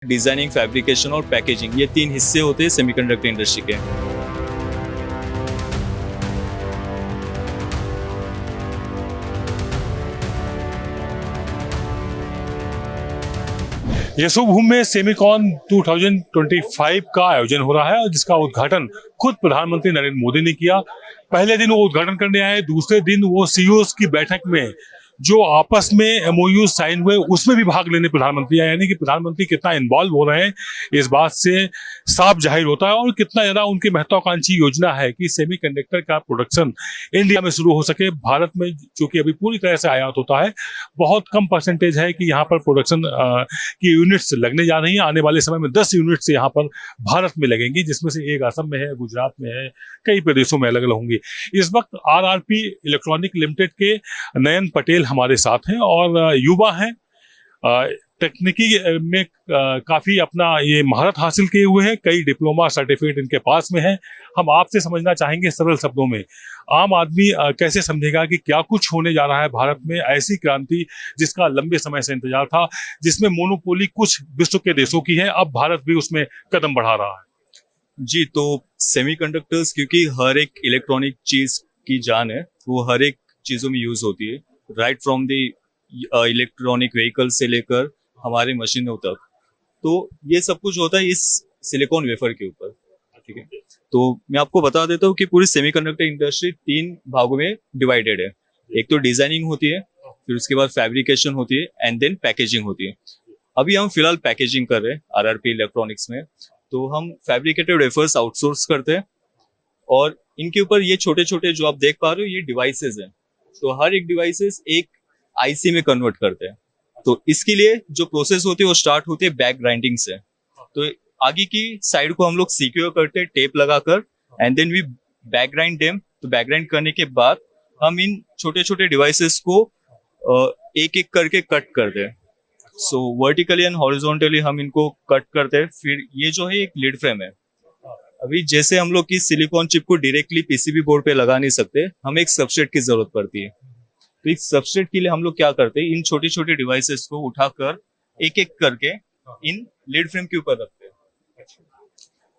Designing, fabrication और packaging, ये तीन हिस्से होते हैं सेमीकंडक्टर इंडस्ट्री के। यशोभूमि में सेमिकॉन 2025 का आयोजन हो रहा है और जिसका उद्घाटन खुद प्रधानमंत्री नरेंद्र मोदी ने किया। पहले दिन वो उद्घाटन करने आए, दूसरे दिन वो सीईओज की बैठक में जो आपस में एमओयू साइन हुए उसमें भी भाग लेने प्रधानमंत्री आए। यानी कि प्रधानमंत्री कितना इन्वॉल्व हो रहे हैं इस बात से साफ जाहिर होता है और कितना ज्यादा उनकी महत्वाकांक्षी योजना है कि सेमीकंडक्टर का प्रोडक्शन इंडिया में शुरू हो सके। भारत में चूंकि अभी पूरी तरह से आयात होता है, बहुत कम परसेंटेज है कि यहाँ पर प्रोडक्शन की यूनिट्स लगने जा रही हैं। आने वाले समय में 10 यूनिट्स यहाँ पर भारत में लगेंगी, जिसमें से एक असम में है, गुजरात में है, कई प्रदेशों में अलग अलग होंगी। इस वक्त आरआरपी इलेक्ट्रॉनिक लिमिटेड के नयन पटेल हमारे साथ हैं और युवा हैं, तकनीकी में काफी अपना ये महारत हासिल किए हुए हैं, कई डिप्लोमा सर्टिफिकेट इनके पास में है। हम आपसे समझना चाहेंगे सरल शब्दों में, आम आदमी कैसे समझेगा कि क्या कुछ होने जा रहा है भारत में, ऐसी क्रांति जिसका लंबे समय से इंतजार था, जिसमें मोनोपोली कुछ विश्व के देशों की है, अब भारत भी उसमें कदम बढ़ा रहा है। जी, तो सेमीकंडक्टर्स क्योंकि हर एक इलेक्ट्रॉनिक चीज की जान है, वो हर एक चीजों में यूज होती है, right from the electronic vehicle से लेकर हमारे मशीनों तक। तो ये सब कुछ होता है इस सिलिकॉन वेफर के ऊपर। ठीक है, तो मैं आपको बता देता हूँ कि पूरी सेमीकंडक्टर इंडस्ट्री 3 भागों में डिवाइडेड है। एक तो डिजाइनिंग होती है, फिर उसके बाद फैब्रिकेशन होती है एंड देन पैकेजिंग होती है। अभी हम फिलहाल पैकेजिंग कर रहे हैं आरआरपी इलेक्ट्रॉनिक्स में। तो हम फैब्रिकेटेड वेफर्स आउटसोर्स करते हैं और इनके ऊपर ये छोटे छोटे जो आप देख पा रहे हो ये डिवाइसेस हैं। तो हर एक डिवाइसेस एक आईसी में कन्वर्ट करते हैं। तो इसके लिए जो प्रोसेस होती है वो स्टार्ट होती है बैक ग्राइंडिंग से। तो आगे की साइड को हम लोग सिक्योर करते हैं टेप लगाकर and then we back grind them. तो बैक ग्राइंड करने के बाद हम इन छोटे छोटे डिवाइसेस को एक एक करके कट करते हैं। सो वर्टिकली एंड हॉरिजॉन्टली हम इनको कट करते हैं। फिर ये जो है एक लीड फ्रेम है। अभी जैसे हम लोग की सिलिकॉन चिप को डायरेक्टली पीसीबी बोर्ड पे लगा नहीं सकते, हमें एक सबस्ट्रेट की जरूरत पड़ती है। तो इस सबस्ट्रेट के लिए हम लोग क्या करते हैं, इन छोटे छोटे डिवाइसेस को उठाकर एक एक करके इन लीड फ्रेम के ऊपर रखते हैं।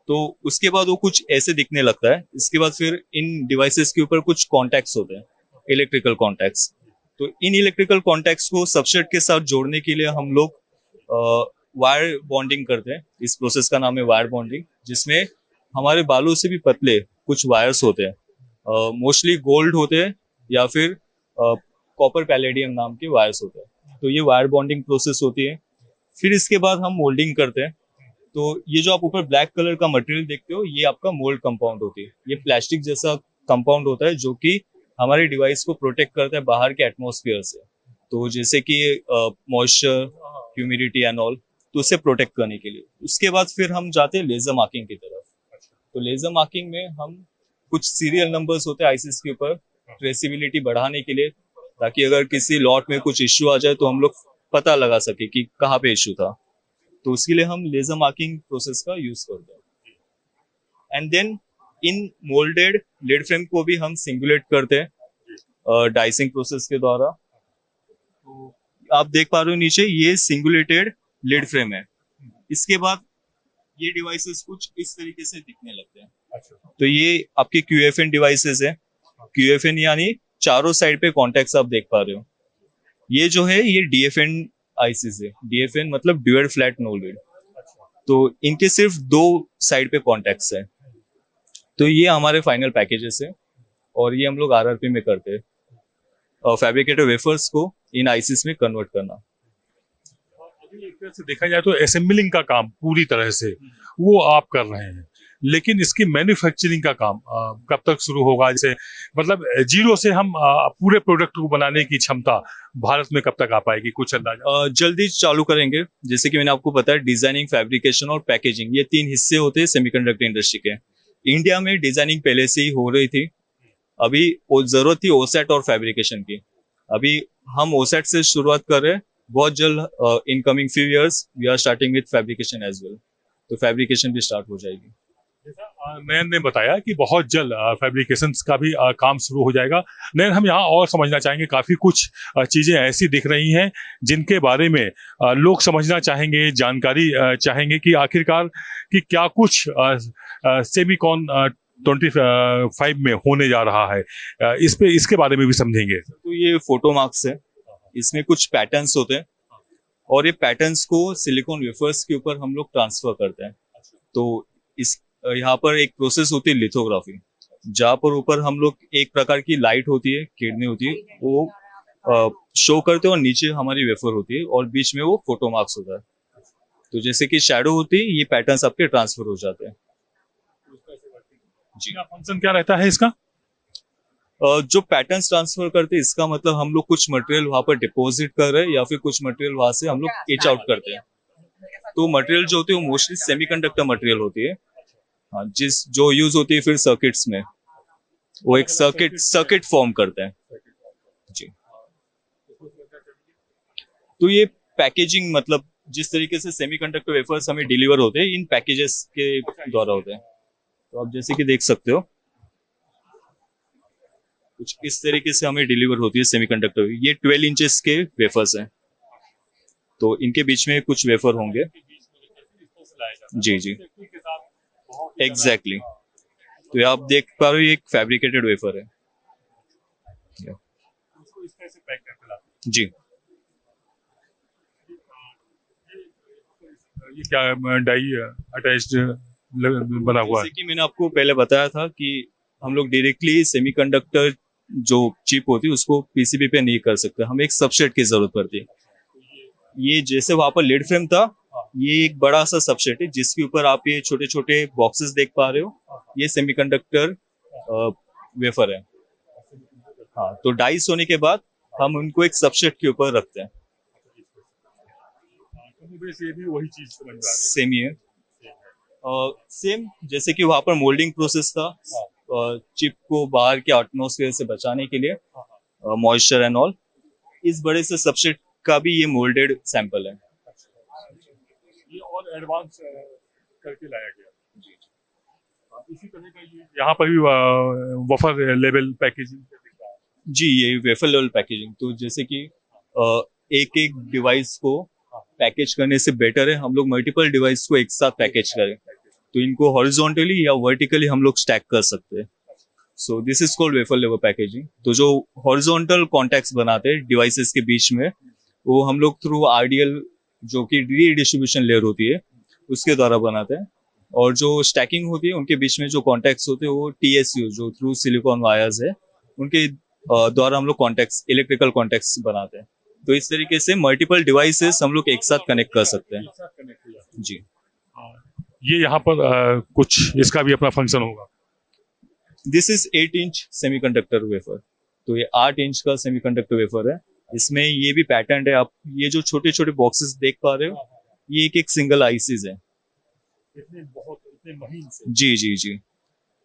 तो उसके बाद वो कुछ ऐसे दिखने लगता है। इसके बाद फिर इन डिवाइसेस के ऊपर कुछ कॉन्टैक्ट्स होते हैं, इलेक्ट्रिकल कॉन्टैक्ट्स। तो इन इलेक्ट्रिकल कॉन्टैक्ट्स को सबस्ट्रेट के साथ जोड़ने के लिए हम लोग वायर बॉन्डिंग करते हैं। इस प्रोसेस का नाम है वायर बॉन्डिंग, जिसमें हमारे बालों से भी पतले कुछ वायर्स होते हैं, मोस्टली गोल्ड होते हैं या फिर कॉपर पैलेडियम नाम के वायर्स होते हैं। तो ये वायर बॉन्डिंग प्रोसेस होती है। फिर इसके बाद हम मोल्डिंग करते हैं। तो ये जो आप ऊपर ब्लैक कलर का मटेरियल देखते हो ये आपका मोल्ड कंपाउंड होती है। ये प्लास्टिक जैसा कंपाउंड होता है जो कि हमारे डिवाइस को प्रोटेक्ट करता है बाहर के एटमॉस्फेयर से। तो जैसे कि मॉइस्चर, ह्यूमिडिटी एंड ऑल, तो उसे प्रोटेक्ट करने के लिए। उसके बाद फिर हम जाते हैं लेजर मार्किंग की तरफ। तो लेजर मार्किंग में हम कुछ सीरियल नंबर्स होते हैं आईसीस के ऊपर, ट्रेसिबिलिटी बढ़ाने के लिए, ताकि अगर किसी लॉट में कुछ इश्यू आ जाए तो हम लोग पता लगा सके कि कहाँ पे इश्यू था। तो उसके लिए हम लेजर मार्किंग प्रोसेस का यूज करते हैं। And then in moulded lead frame को भी हम सिंगुलेट करते हैं डाइसिंग प्रोसेस के द्वारा। तो आप देख पा रहे हो नीचे ये सिंगुलेटेड लीड फ्रेम है। इसके बाद ये डिवाइसेस कुछ इस तरीके से दिखने लगते हैं। तो ये आपके क्यूएफएन डिवाइसेस है। क्यूएफएन यानी चारों साइड पे कॉन्टैक्ट्स आप देख पा रहे हो। ये जो है ये डीएफएन आईसीस है। डीएफएन मतलब ड्यूअल फ्लैट नो लीड। तो इनके सिर्फ 2 साइड पे कॉन्टैक्ट्स है। तो ये हमारे फाइनल पैकेजेस है और ये हम लोग आरआरपी में करते हैं, फैब्रिकेटेड वेफर्स को इन आईसीस में कन्वर्ट करना। एक तरह से देखा जाए तो असेंबलिंग का काम पूरी तरह से वो आप कर रहे हैं, लेकिन इसकी मैन्युफैक्चरिंग का काम कब तक शुरू होगा? जैसे मतलब जीरो से हम पूरे प्रोडक्ट को बनाने की क्षमता भारत में कब तक आ पाएगी, कुछ अंदाजा? जल्दी चालू करेंगे। जैसे कि मैंने आपको बताया, डिजाइनिंग, फैब्रिकेशन और पैकेजिंग, ये 3 हिस्से होते हैं सेमीकंडक्टर इंडस्ट्री के। इंडिया में डिजाइनिंग पहले से ही हो रही थी। अभी जरूरत थी ओसेट और फैब्रिकेशन की। अभी हम ओसेट से शुरुआत कर रहे हैं। बहुत जल्द in coming few years we are starting with fabrication as well. तो फैब्रिकेशन भी स्टार्ट हो जाएगी। जैसा नयन ने बताया कि बहुत जल्द फैब्रिकेशंस का भी काम शुरू हो जाएगा। नयन, हम यहाँ और समझना चाहेंगे, काफी कुछ चीजें ऐसी दिख रही हैं जिनके बारे में लोग समझना चाहेंगे, जानकारी चाहेंगे कि आखिरकार कि क्या कुछ सेमीकॉन 25 में होने जा रहा है। इसके बारे में भी समझेंगे। तो ये फोटो मार्क्स है, इसमें कुछ पैटर्न्स होते हैं और ये पैटर्न्स को सिलिकॉन वेफर्स के ऊपर हम लोग ट्रांसफर करते हैं। तो इस यहाँ पर एक प्रोसेस होती है लिथोग्राफी, जहाँ पर ऊपर हम लोग एक प्रकार की लाइट होती है, किरणें होती है, वो शो करते हैं और नीचे हमारी वेफर होती है और बीच में वो फोटो मार्क्स होता है। तो जैसे कि शैडो होती है, ये पैटर्न्स आपके ट्रांसफर हो जाते हैं। जी, फंक्शन क्या रहता है इसका? जो पैटर्न्स ट्रांसफर करते हैं, इसका मतलब हम लोग कुछ मटेरियल वहां पर डिपॉजिट कर रहे हैं या फिर कुछ मटेरियल वहां से हम लोग एच आउट करते हैं। तो मटेरियल जो होती है वो मोस्टली सेमीकंडक्टर मटेरियल होती है, हाँ, जो यूज होती है फिर सर्किट्स में, वो एक सर्किट फॉर्म करते हैं। जी, तो ये पैकेजिंग, मतलब जिस तरीके से सेमीकंडक्टर वेफर्स हमें डिलीवर होते हैं, इन पैकेजेस के द्वारा होते हैं। तो आप जैसे कि देख सकते हो, कुछ इस तरीके से हमें डिलीवर होती है सेमीकंडक्टर। ये 12 इंचेस के वेफर्स हैं, तो इनके बीच में कुछ वेफर होंगे। जी जी, एग्जैक्टली। तो ये आप देख पा रहे हो, ये एक फैब्रिकेटेड वेफर है। जी, ये क्या डाई अटैच्ड बना हुआ है? जैसे कि मैंने आपको पहले बताया था कि हम लोग डायरेक्टली सेमीकंडक्टर जो चिप होती है उसको पीसीबी पे नहीं कर सकते, हमें एक सबस्ट्रेट की जरूरत पड़ती है। ये जैसे वहां पर लीड फ्रेम था, ये एक बड़ा सा सबस्ट्रेट है जिसके ऊपर आप ये छोटे छोटे बॉक्सेस देख पा रहे हो, ये सेमीकंडक्टर वेफर है। हाँ, तो डाइस होने के बाद हम उनको एक सबस्ट्रेट के ऊपर रखते हैं। ये भी वही चीज समझ में आ रही सेम ही है, सेम जैसे कि वहां पर मोल्डिंग प्रोसेस था, चिप को बाहर के एटमॉस्फेयर से बचाने के लिए, मॉइस्चर एंड ऑल। इस बड़े से सबस्ट्रेट का भी ये मोल्डेड सैंपल है। ये और एडवांस करके लाया गया। इसी तरह का ये यहाँ पर भी वफर लेवल पैकेजिंग। जी, ये वेफर लेवल पैकेजिंग। तो जैसे कि एक एक डिवाइस को पैकेज करने से बेटर है हम लोग मल्टीपल डिवाइस को एक साथ पैकेज करें, तो इनको हॉरिजॉन्टली या वर्टिकली हम लोग स्टैक कर सकते हैं। So this is called wafer level packaging. तो जो हॉरिजॉन्टल कॉन्टैक्ट्स बनाते हैं डिवाइसेस के बीच में, वो हम लोग थ्रू आरडीएल, जो कि रीडिस्ट्रीब्यूशन लेयर होती है, उसके द्वारा बनाते हैं। और जो स्टैकिंग होती है उनके बीच में जो कॉन्टैक्ट्स होते हैं वो टीएसयू, जो थ्रू सिलिकॉन वायर्स है, उनके द्वारा हम लोग कॉन्टैक्ट्स, इलेक्ट्रिकल कॉन्टैक्ट्स बनाते हैं। तो इस तरीके से मल्टीपल डिवाइसेस हम लोग एक साथ कनेक्ट कर सकते हैं। जी, ये यहाँ पर कुछ इसका भी अपना फंक्शन होगा। This is 8 inch semiconductor wafer. तो ये 8 इंच का सेमीकंडक्टर वेफर है। इसमें ये भी पैटर्न है, आप ये जो छोटे छोटे बॉक्सेस देख पा रहे हो, ये एक एक सिंगल आईसीज है। इतने महीन से। जी जी जी।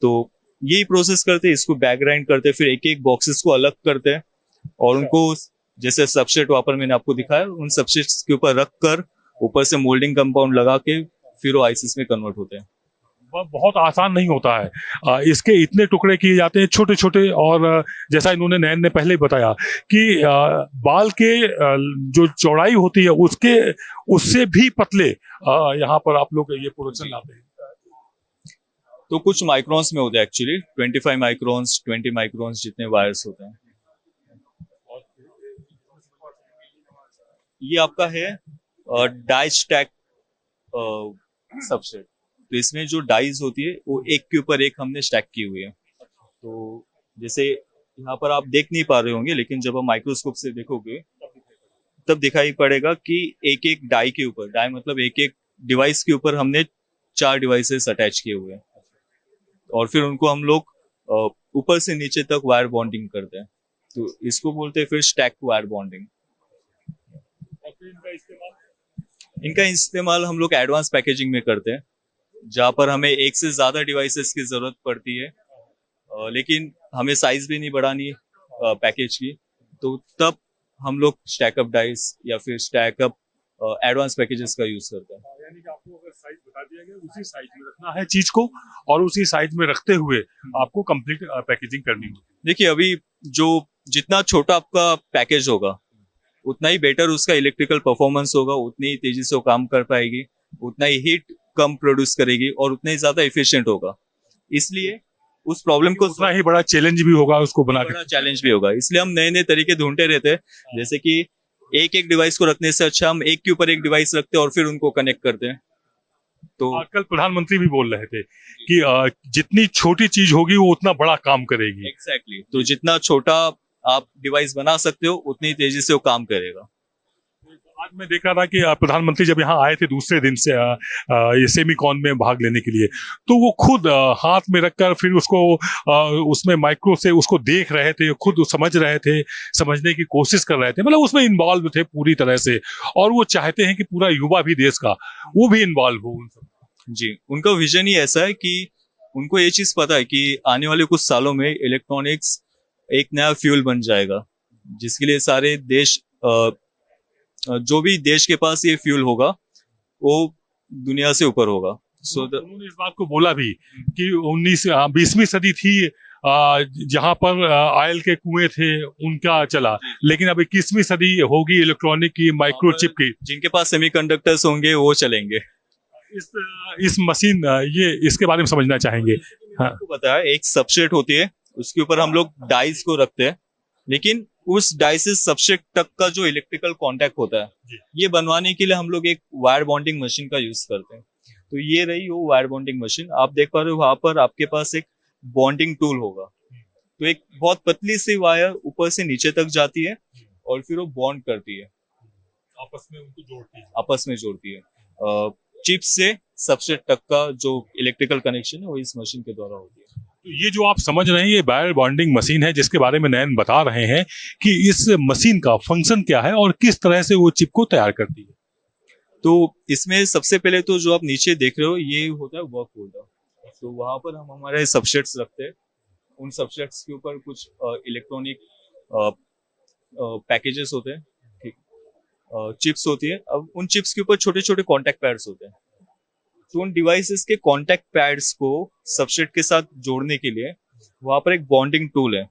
तो यही प्रोसेस करते हैं, इसको बैक ग्राइंड करते हैं, फिर एक एक बॉक्सेस को अलग करते हैं और उनको जैसे सबस्ट्रेट वहां पर मैंने आपको दिखाया, उन सबस्ट्रेट्स के ऊपर रख कर ऊपर से मोल्डिंग कंपाउंड लगा के फिर वो आईसीस में कन्वर्ट होते हैं। बहुत आसान नहीं होता है। इसके इतने टुकड़े किए जाते हैं छोटे छोटे, और जैसा इन्होंने नयन ने पहले बताया कि बाल के जो चौड़ाई होती है उससे भी पतले यहाँ पर आप लोग ये प्रोडक्शन लाते हैं। तो कुछ माइक्रोन्स में होते हैं एक्चुअली, 25 माइक्रोन्स, 20 माइक्रोन्स जितने वायर्स होते हैं। ये आपका है डाई स्टैक सबस्ट्रेट। तो इसमें जो डाइज होती है वो एक के ऊपर एक हमने स्टैक की हुई है। तो जैसे यहाँ पर आप देख नहीं पा रहे होंगे, लेकिन जब आप माइक्रोस्कोप से देखोगे तब दिखाई पड़ेगा कि एक एक डाई के ऊपर, डाई मतलब एक एक डिवाइस के ऊपर हमने 4 डिवाइसेस अटैच किए हुए हैं और फिर उनको हम लोग ऊपर से नीचे तक वायर बॉन्डिंग करते हैं। तो इसको बोलते हैं फिर स्टैक वायर बॉन्डिंग। इनका इस्तेमाल हम लोग एडवांस पैकेजिंग में करते हैं, जहाँ पर हमें एक से ज्यादा डिवाइसेस की जरूरत पड़ती है, लेकिन हमें साइज भी नहीं बढ़ानी पैकेज की, तो तब हम लोग स्टैकअप डाइस या फिर स्टैकअप एडवांस पैकेजेस का यूज करते हैं। यानी कि आपको अगर साइज बता दिया गया, उसी साइज में रखना है चीज को, और उसी साइज में रखते हुए आपको कंप्लीट पैकेजिंग करनी होगी। देखिए अभी जो जितना छोटा आपका पैकेज होगा उतना ही बेटर उसका इलेक्ट्रिकल परफॉर्मेंस होगा, उतनी ही तेजी से वो काम कर पाएगी, उतना ही हीट कम प्रोड्यूस करेगी और उतना ही ज्यादा एफिशिएंट होगा। इसलिए उस प्रॉब्लम को उतना ही बड़ा चैलेंज भी होगा उसको बना के। बड़ा चैलेंज भी होगा, इसलिए हम नए नए तरीके ढूंढते रहते हैं। जैसे कि एक एक डिवाइस को रखने से अच्छा हम एक के ऊपर एक डिवाइस रखते हैं और फिर उनको कनेक्ट करते हैं। तो कल प्रधानमंत्री भी बोल रहे थे कि जितनी छोटी चीज होगी वो उतना बड़ा काम करेगी। एग्जैक्टली तो जितना छोटा आप डिवाइस बना सकते हो उतनी तेजी से वो काम करेगा। आज मैं देख रहा था कि प्रधानमंत्री जब यहाँ आए थे दूसरे दिन से ये सेमीकॉन में भाग लेने के लिए, तो वो खुद हाथ में रखकर फिर उसको उसमें माइक्रो से उसको देख रहे थे, खुद समझ रहे थे, समझने की कोशिश कर रहे थे, मतलब उसमें इन्वॉल्व थे पूरी तरह से। और वो चाहते हैं कि पूरा युवा भी देश का वो भी इन्वॉल्व हो उन सब। जी, उनका विजन ही ऐसा है कि उनको ये चीज पता है कि आने वाले कुछ सालों में इलेक्ट्रॉनिक्स एक नया फ्यूल बन जाएगा, जिसके लिए सारे देश जो भी देश के पास ये फ्यूल होगा वो दुनिया से ऊपर होगा। उन्होंने इस बात को बोला भी कि 20वीं सदी थी जहां पर ऑयल के कुएं थे उनका चला, लेकिन अब 21वीं सदी होगी इलेक्ट्रॉनिक की, माइक्रोचिप की। जिनके पास सेमीकंडक्टर्स होंगे वो चलेंगे। इस मशीन ये इसके बारे में समझना चाहेंगे। हाँ, आपको पता है एक सबस्ट्रेट होती है, उसके ऊपर हम लोग डाइस को रखते हैं, लेकिन उस डाई से सबस्ट्रेट तक का जो इलेक्ट्रिकल कांटेक्ट होता है ये बनवाने के लिए हम लोग एक वायर बॉन्डिंग मशीन का यूज करते हैं। तो ये रही वो वायर बॉन्डिंग मशीन, आप देख पा रहे हो वहां पर आपके पास एक बॉन्डिंग टूल होगा। तो एक बहुत पतली सी वायर ऊपर से नीचे तक जाती है और फिर वो बॉन्ड करती है, आपस में उनको जोड़ती है। चिप से सबस्ट्रेट तक का जो इलेक्ट्रिकल कनेक्शन है वो इस मशीन के द्वारा होती है। तो ये जो आप समझ रहे हैं ये वायर बॉन्डिंग मशीन है, जिसके बारे में नयन बता रहे हैं कि इस मशीन का फंक्शन क्या है और किस तरह से वो चिप को तैयार करती है। तो इसमें सबसे पहले तो जो आप नीचे देख रहे हो ये होता है वर्क होल्डर। तो वहां पर हम हमारे सबस्ट्रेट्स रखते हैं, उन सबस्ट्रेट्स के ऊपर कुछ इलेक्ट्रॉनिक पैकेजेस होते हैं, ठीक, चिप्स होती है। अब उन चिप्स के ऊपर छोटे छोटे कॉन्टेक्ट पैड्स होते हैं। तो उन डिवाइसेस के कॉन्टेक्ट पैड्स को सबस्ट्रेट के साथ जोड़ने के लिए वहां पर एक बॉन्डिंग टूल है।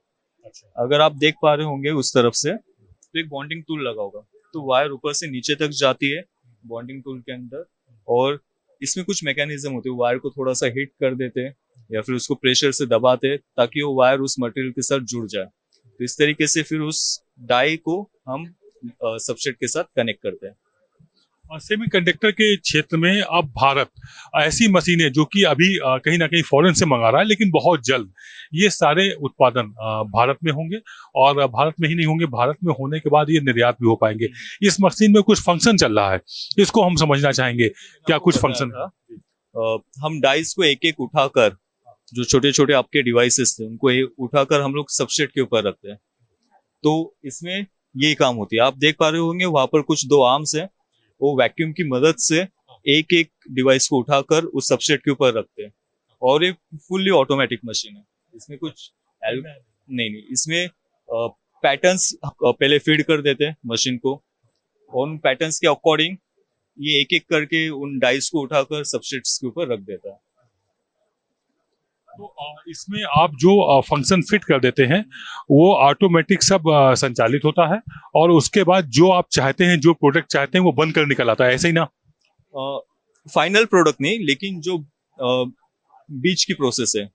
अगर आप देख पा रहे होंगे उस तरफ से तो एक बॉन्डिंग टूल लगा होगा। तो वायर ऊपर से नीचे तक जाती है बॉन्डिंग टूल के अंदर, और इसमें कुछ मैकेनिज्म होते हैं। वायर को थोड़ा सा हिट कर देते हैं या फिर उसको प्रेशर से दबाते हैं ताकि वो वायर उस मटेरियल के साथ जुड़ जाए। तो इस तरीके से फिर उस डाई को हम सबस्ट्रेट के साथ कनेक्ट करते हैं। सेमीकंडक्टर के क्षेत्र में अब भारत ऐसी मशीनें जो कि अभी कहीं ना कहीं फॉरेन से मंगा रहा है, लेकिन बहुत जल्द ये सारे उत्पादन भारत में होंगे, और भारत में ही नहीं होंगे, भारत में होने के बाद ये निर्यात भी हो पाएंगे। इस मशीन में कुछ फंक्शन चल रहा है, इसको हम समझना चाहेंगे, क्या कुछ फंक्शन था? हम डाइस को एक एक उठाकर, जो छोटे छोटे आपके डिवाइसेस थे उनको उठाकर हम लोग सबस्ट्रेट के ऊपर रखते हैं। तो इसमें यही काम होती है। आप देख पा रहे होंगे वहां पर कुछ दो आर्म्स है, वो वैक्यूम की मदद से एक एक डिवाइस को उठाकर उस सबस्ट्रेट के ऊपर रखते हैं। और ये फुल्ली ऑटोमेटिक मशीन है, इसमें कुछ नहीं, इसमें पैटर्न्स पहले फीड कर देते हैं मशीन को, और उन पैटर्न्स के अकॉर्डिंग ये एक एक करके उन डाइस को उठाकर सबस्ट्रेट्स के ऊपर रख देता है। तो इसमें आप जो फंक्शन फिट कर देते हैं वो ऑटोमेटिक सब संचालित होता है, और उसके बाद जो आप चाहते हैं, जो प्रोडक्ट चाहते हैं वो बनकर निकल आता है, ऐसे ही ना? फाइनल प्रोडक्ट नहीं, लेकिन जो बीच की प्रोसेस है,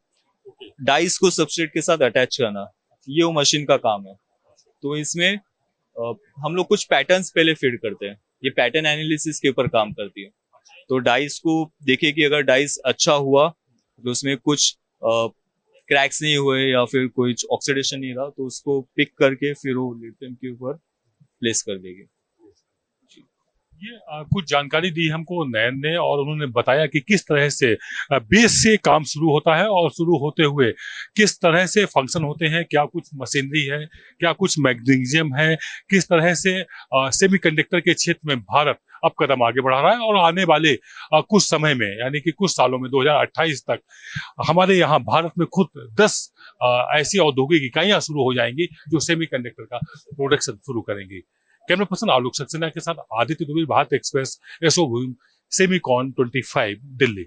डाइस को सबस्ट्रेट के साथ अटैच करना, ये वो मशीन का काम है। तो इसमें हम लोग कुछ पैटर्न्स पहले फीड करते हैं, ये पैटर्न एनालिसिस के ऊपर काम करती है। तो डाइस को देखिए कि अगर डाइस अच्छा हुआ तो उसमें कुछ क्रैक्स नहीं हुए या फिर कोई ऑक्सीडेशन नहीं रहा, तो उसको पिक करके फिर वो लिथियम के ऊपर प्लेस कर देगी। ये कुछ जानकारी दी हमको नयन ने, और उन्होंने बताया कि किस तरह से बेस से काम शुरू होता है और शुरू होते हुए किस तरह से फंक्शन होते हैं, क्या कुछ मशीनरी है, क्या कुछ मैग्नीशियम है, किस तरह से सेमीकंडक्टर के क्षेत्र में भारत अब कदम आगे बढ़ा रहा है, और आने वाले कुछ समय में, यानी कि कुछ सालों में 2028 तक हमारे यहाँ भारत में खुद 10 ऐसी औद्योगिक इकाइयां शुरू हो जाएंगी जो सेमीकंडक्टर का प्रोडक्शन शुरू करेंगी। कैमरा पर्सन आलोक सक्सेना के साथ आदित्य दुबे, भारत एक्सप्रेस, एसओ सेमीकॉन 25, दिल्ली।